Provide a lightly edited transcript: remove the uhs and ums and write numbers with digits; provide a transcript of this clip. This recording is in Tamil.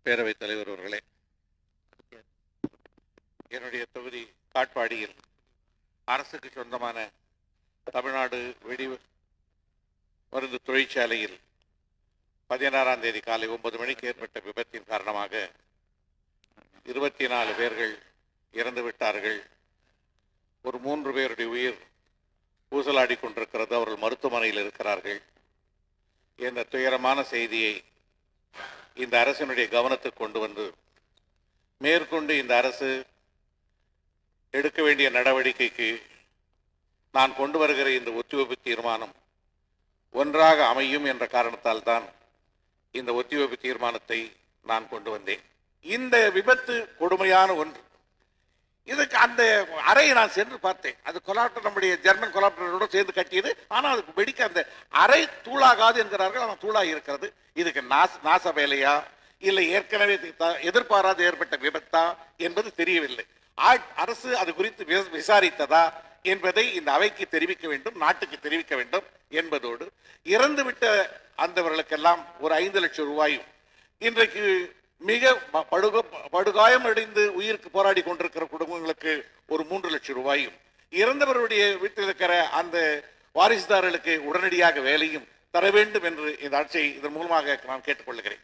பேரவைத் தலைவர் அவர்களே, என்னுடைய தொகுதி காட்பாடியில் அரசுக்கு சொந்தமான தமிழ்நாடு வெடி மருந்து தொழிற்சாலையில் 16ஆம் தேதி காலை 9 மணிக்கு ஏற்பட்ட விபத்தின் காரணமாக 24 பேர்கள் இறந்து விட்டார்கள். ஒரு 3 பேருடைய உயிர் ஊசலாடி கொண்டிருக்கிறது. அவர்கள் மருத்துவமனையில் இருக்கிறார்கள். என்ற துயரமான செய்தியை இந்த அரசினுடைய கவனத்துக்கு கொண்டு வந்து மேற்கொண்டு இந்த அரசு எடுக்க வேண்டிய நடவடிக்கைக்கு நான் கொண்டு வருகிற இந்த ஒத்திவைப்பு தீர்மானம் ஒன்றாக அமையும் என்ற காரணத்தால் தான் இந்த ஒத்திவைப்பு தீர்மானத்தை நான் கொண்டு வந்தேன். இந்த விபத்து கொடுமையான ஒன்று. இதுக்கு அந்த அறையை நான் சென்று பார்த்தேன். அது கொலாப்டர், நம்முடைய ஜெர்மன் கொலாப்டரோடு சேர்ந்து கட்டியது. ஆனால் அதுக்கு வெடிக்க அந்த அறை தூளாகாது என்கிறார்கள். ஆனால் தூளாகி இருக்கிறது. இதுக்கு நாச வேலையா இல்லை ஏற்கனவே எதிர்பாராது ஏற்பட்ட விபத்தா என்பது தெரியவில்லை. அரசு அது குறித்து விசாரித்ததா என்பதை இந்த அவைக்கு தெரிவிக்க வேண்டும், நாட்டுக்கு தெரிவிக்க வேண்டும் என்பதோடு இறந்துவிட்ட அந்தவர்களுக்கெல்லாம் ஒரு 5 லட்சம் ரூபாயும், இன்றைக்கு மிக படுகாயம் அடைந்து உயிருக்கு போராடி கொண்டிருக்கிற குடும்பங்களுக்கு ஒரு 3 லட்சம் ரூபாயும், இறந்தவருடைய வீட்டில் இருக்கிற அந்த வாரிசுதாரர்களுக்கு உடனடியாக வேலையும் தர வேண்டும் என்று இந்த ஆட்சியை இதன் மூலமாக நான் கேட்டுக்கொள்கிறேன்.